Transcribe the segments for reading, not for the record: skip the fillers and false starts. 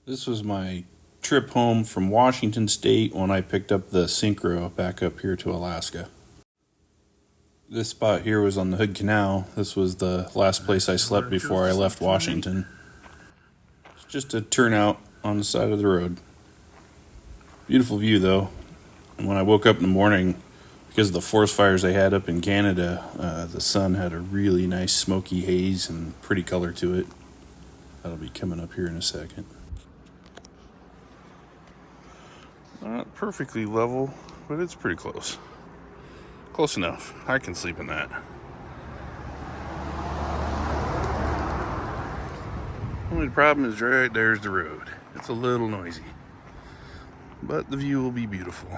This was my trip home from Washington State when I picked up the Syncro back up here to Alaska. This spot here was on the Hood Canal. This was the last place I slept before I left Washington. It's just a turnout on the side of the road. Beautiful view though. And when I woke up in the morning, because of the forest fires they had up in Canada, the sun had a really nice smoky haze and pretty color to it. That'll be coming up here in a second. Not perfectly level, but it's pretty close. Close enough. I can sleep in that. Only problem is right there's the road. It's a little noisy, but the view will be beautiful.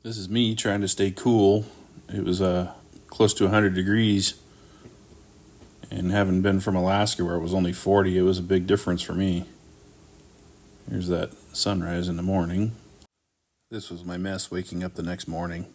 This is me trying to stay cool. It was close to 100 degrees, and having been from Alaska where it was only 40, it was a big difference for me. Here's that sunrise in the morning. This was my mess waking up the next morning.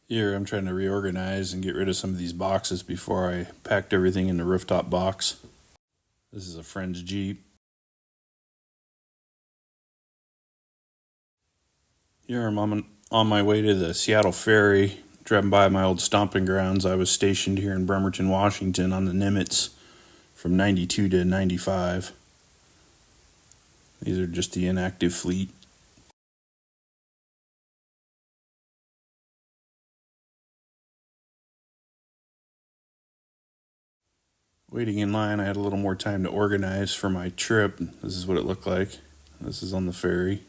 Here I'm trying to reorganize and get rid of some of these boxes before I packed everything in the rooftop box. This is a friend's Jeep. Here I'm on my way to the Seattle Ferry, driving by my old stomping grounds. I was stationed here in Bremerton, Washington on the Nimitz from 92 to 95. These are just the inactive fleet. Waiting in line, I had a little more time to organize for my trip. This is what it looked like. This is on the ferry.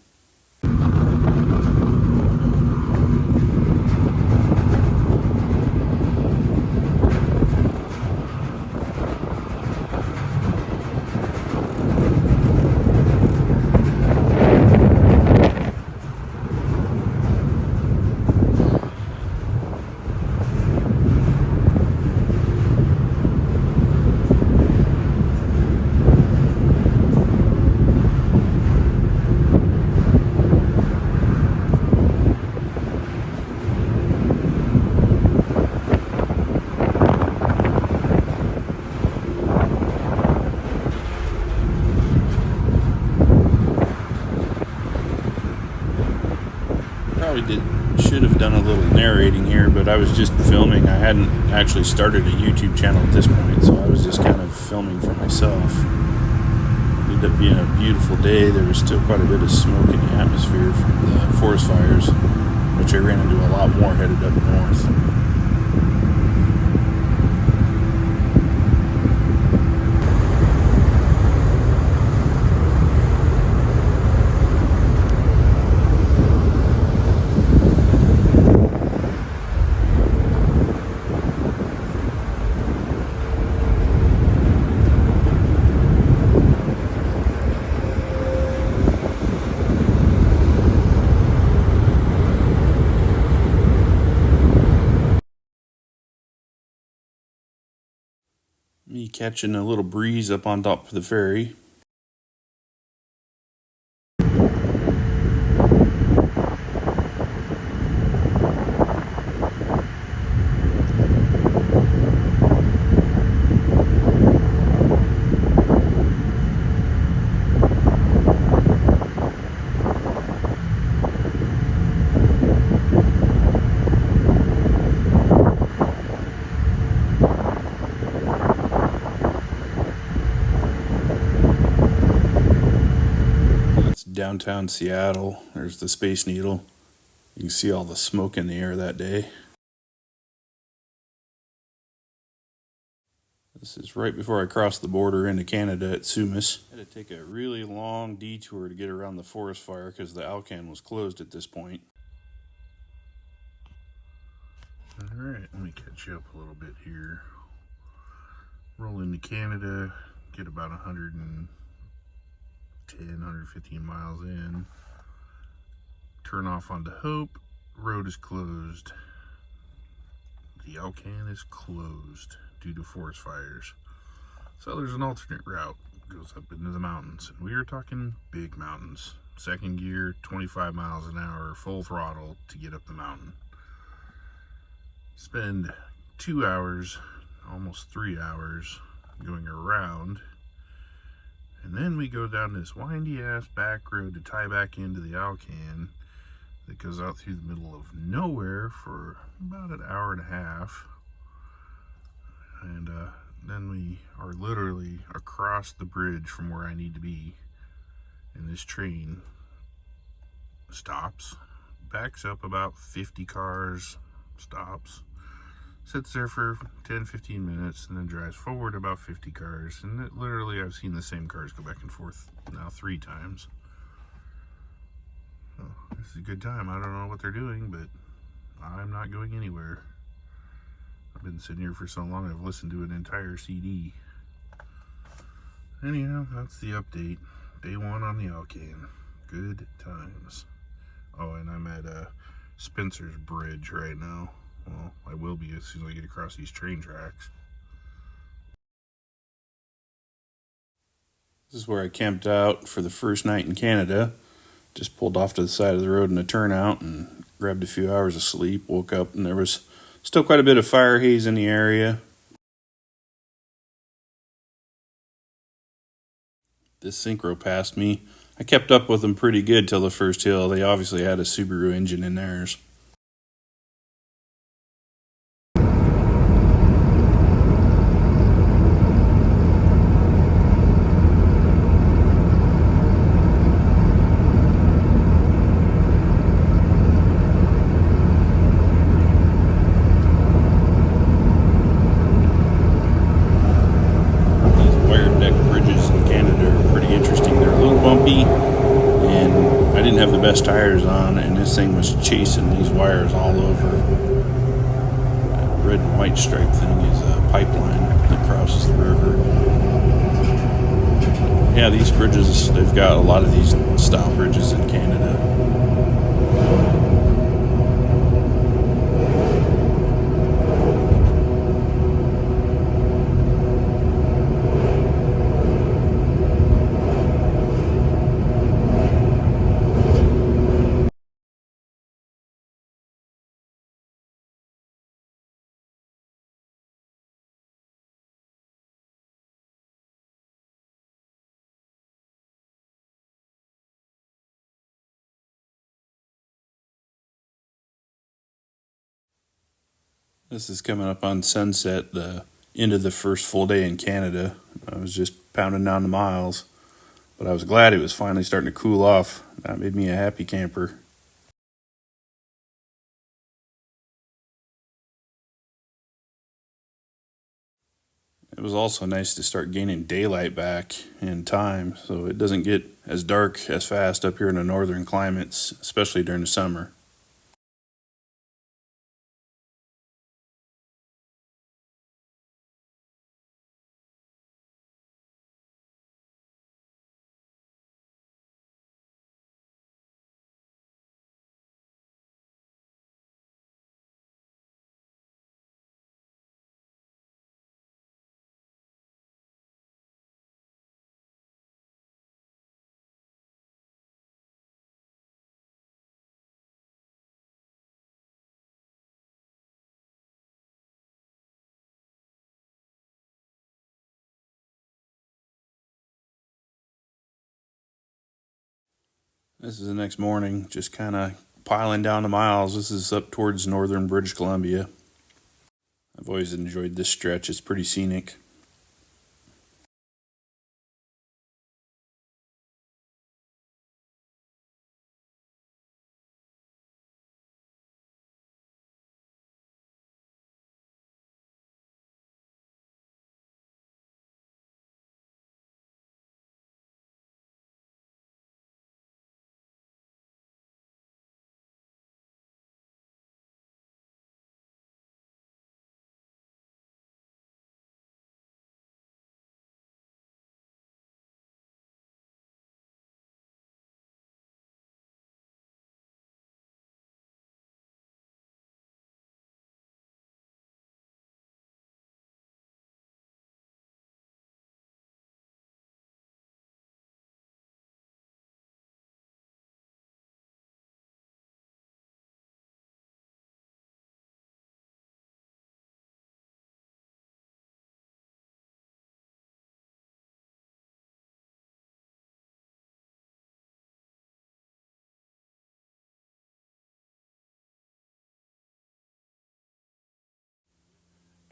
Should have done a little narrating here, but I was just filming. I hadn't actually started a YouTube channel at this point, so I was just kind of filming for myself. It ended up being a beautiful day. There was still quite a bit of smoke in the atmosphere from the forest fires, which I ran into a lot more headed up north. Me catching a little breeze up on top of the ferry. Downtown Seattle. There's the Space Needle. You can see all the smoke in the air that day. This is right before I crossed the border into Canada at Sumas. I had to take a really long detour to get around the forest fire because the Alcan was closed at this point. Alright, let me catch you up a little bit here. Roll into Canada, get about 110, 115 miles in. Turn off onto Hope. Road is closed. The Alcan is closed due to forest fires. So there's an alternate route. It goes up into the mountains. And we are talking big mountains. Second gear, 25 miles an hour, full throttle to get up the mountain. Spend 2 hours, almost 3 hours, going around. And then we go down this windy ass back road to tie back into the Alcan that goes out through the middle of nowhere for about an hour and a half. And then we are literally across the bridge from where I need to be. And this train stops, backs up about 50 cars, stops, sits there for 10-15 minutes, and then drives forward about 50 cars. And literally I've seen the same cars go back and forth now 3 times. So this is a good time. I don't know what they're doing, but I'm not going anywhere. I've been sitting here for so long I've listened to an entire CD. Anyhow, that's the update. Day 1 on the Alcan. Good times. Oh, and I'm at Spencer's Bridge right now. Well, I will be as soon as I get across these train tracks. This is where I camped out for the first night in Canada. Just pulled off to the side of the road in a turnout and grabbed a few hours of sleep. Woke up and there was still quite a bit of fire haze in the area. This Syncro passed me. I kept up with them pretty good till the first hill. They obviously had a Subaru engine in theirs. And I didn't have the best tires on, and this thing was chasing these wires all over. That red and white stripe thing is a pipeline that crosses the river. Yeah, these bridges, they've got a lot of these style bridges in Canada. This is coming up on sunset, the end of the first full day in Canada. I was just pounding down the miles, but I was glad it was finally starting to cool off. That made me a happy camper. It was also nice to start gaining daylight back in time, so it doesn't get as dark as fast up here in the northern climates, especially during the summer. This is the next morning, just kind of piling down the miles. This is up towards northern British Columbia. I've always enjoyed this stretch. It's pretty scenic.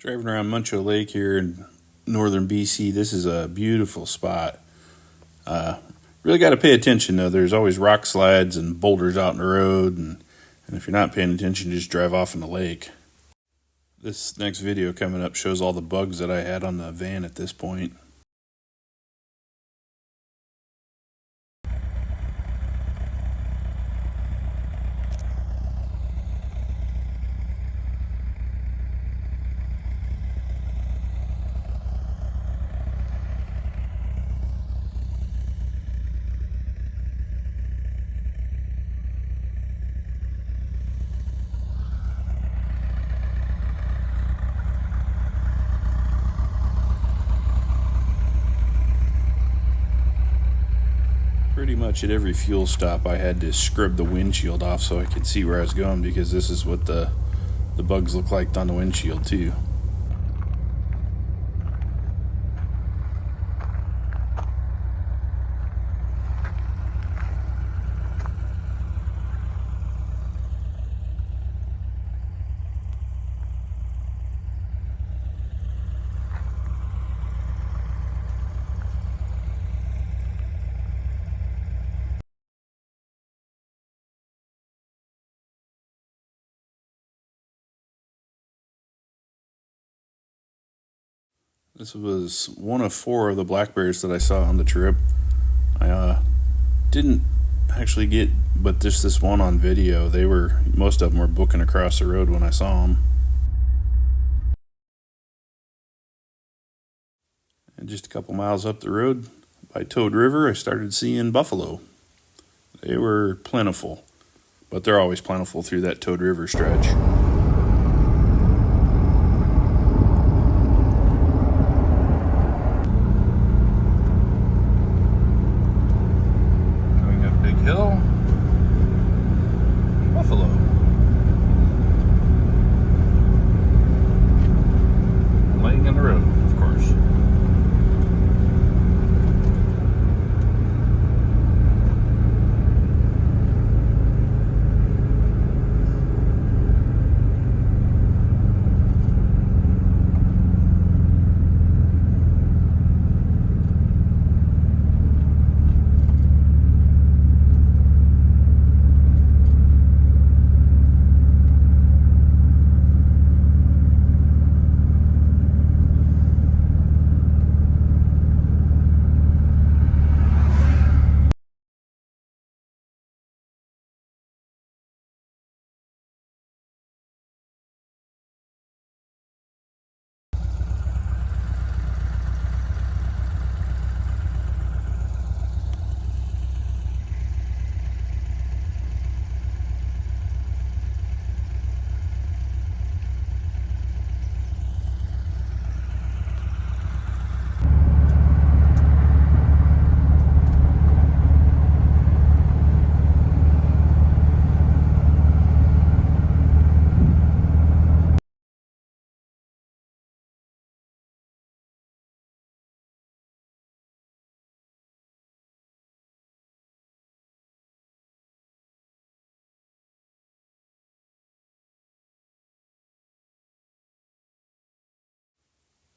Driving around Muncho Lake here in northern BC, this is a beautiful spot. Really got to pay attention though. There's always rock slides and boulders out in the road, and if you're not paying attention, you just drive off in the lake. This next video coming up shows all the bugs that I had on the van at this point. Pretty much at every fuel stop I had to scrub the windshield off so I could see where I was going, because this is what the bugs look like on the windshield too. This was one of 4 of the black bears that I saw on the trip. I didn't actually get but just this one on video. Most of them were booking across the road when I saw them. And just a couple miles up the road by Toad River, I started seeing buffalo. They were plentiful, but they're always plentiful through that Toad River stretch. Hill, buffalo. Laying in the road, of course.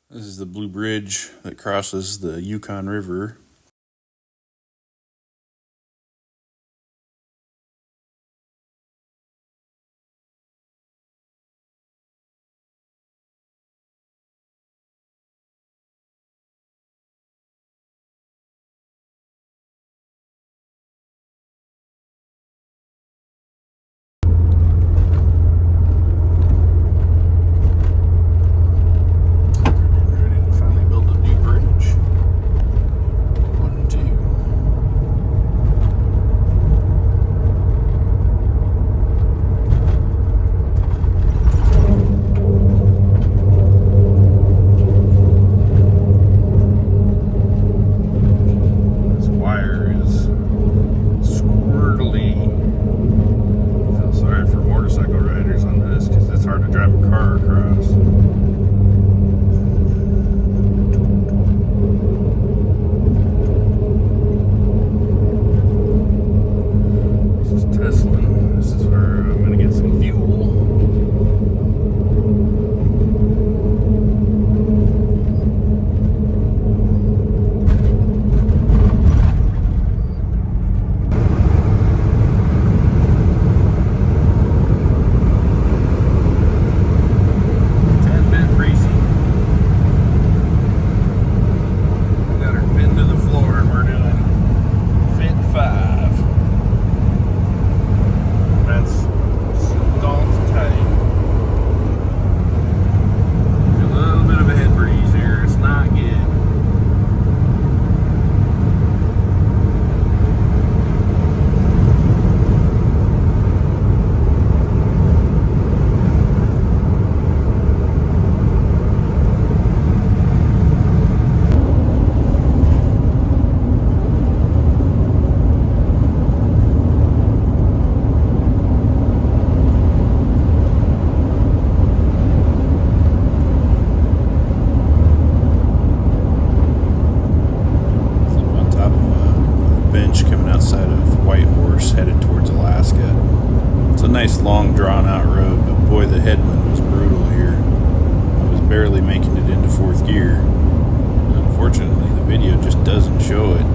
This is the Blue Bridge that crosses the Yukon River. Ready to finally build a new bridge. kicking it into fourth gear. Unfortunately, the video just doesn't show it.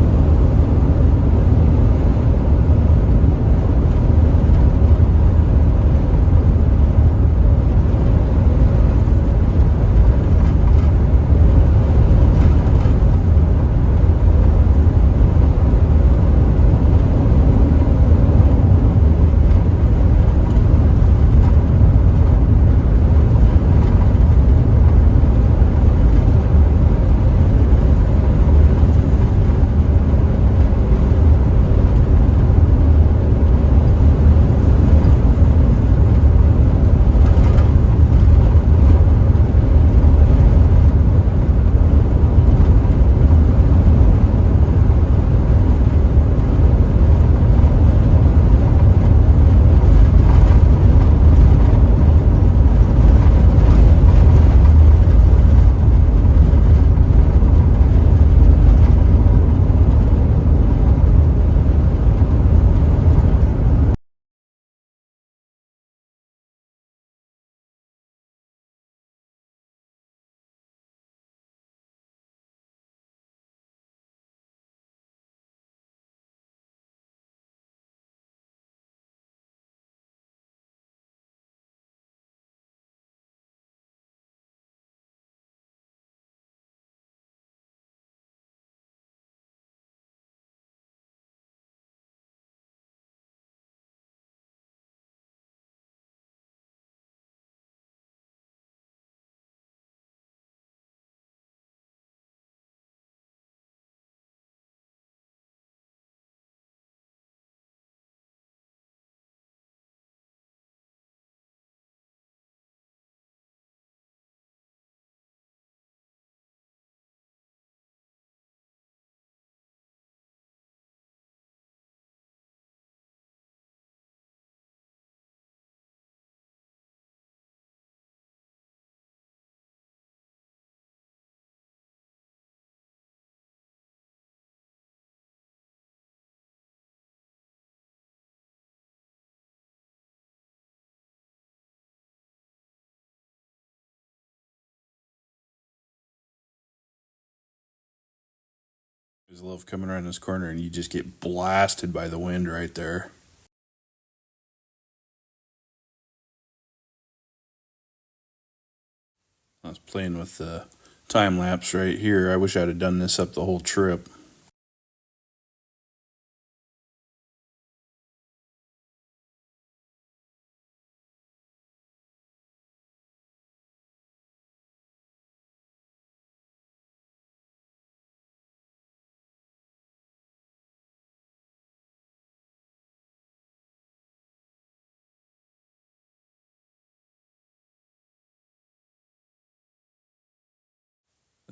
I just love coming around this corner and you just get blasted by the wind right there. I was playing with the time lapse right here. I wish I'd have done this up the whole trip.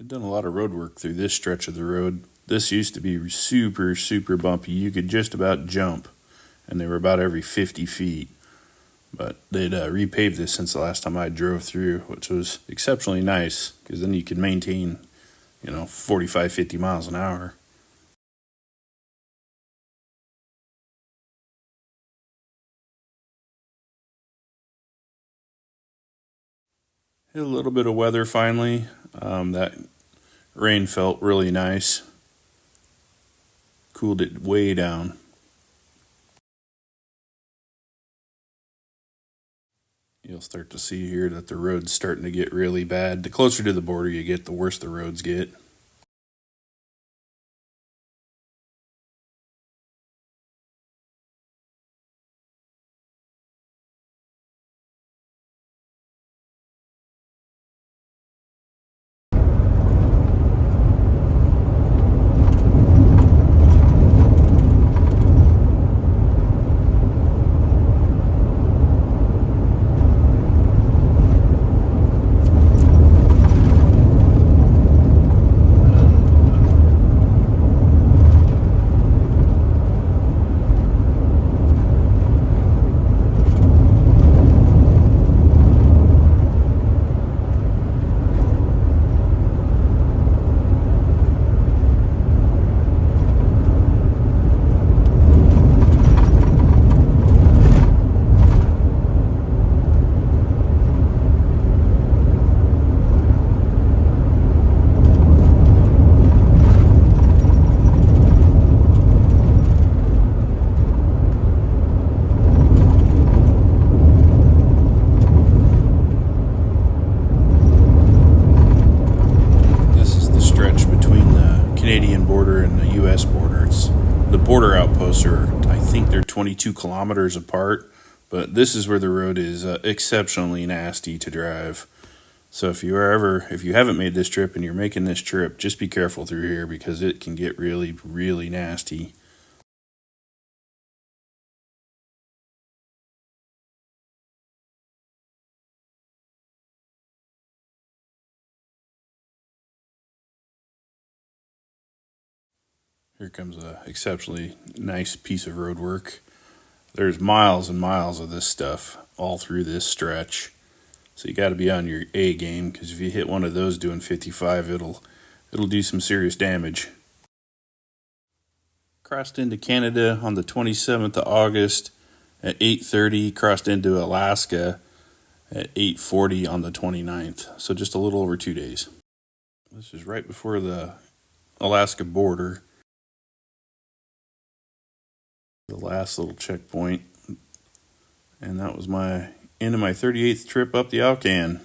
I've done a lot of road work through this stretch of the road. This used to be super, super bumpy. You could just about jump, and they were about every 50 feet. But they'd repaved this since the last time I drove through, which was exceptionally nice, because then you could maintain, 45, 50 miles an hour. Hit a little bit of weather finally. That rain felt really nice. Cooled it way down. You'll start to see here that the road's starting to get really bad. The closer to the border you get, the worse the roads get. border and the U.S. border. The border outposts are, I think they're 22 kilometers apart, but this is where the road is exceptionally nasty to drive. So if you haven't made this trip and you're making this trip, just be careful through here because it can get really, really nasty. Here comes a exceptionally nice piece of road work. There's miles and miles of this stuff all through this stretch. So you got to be on your A game because if you hit one of those doing 55, it'll do some serious damage. Crossed into Canada on the 27th of August at 8:30. Crossed into Alaska at 8:40 on the 29th. So just a little over 2 days. This is right before the Alaska border. The last little checkpoint. And that was my end of my 38th trip up the Alcan.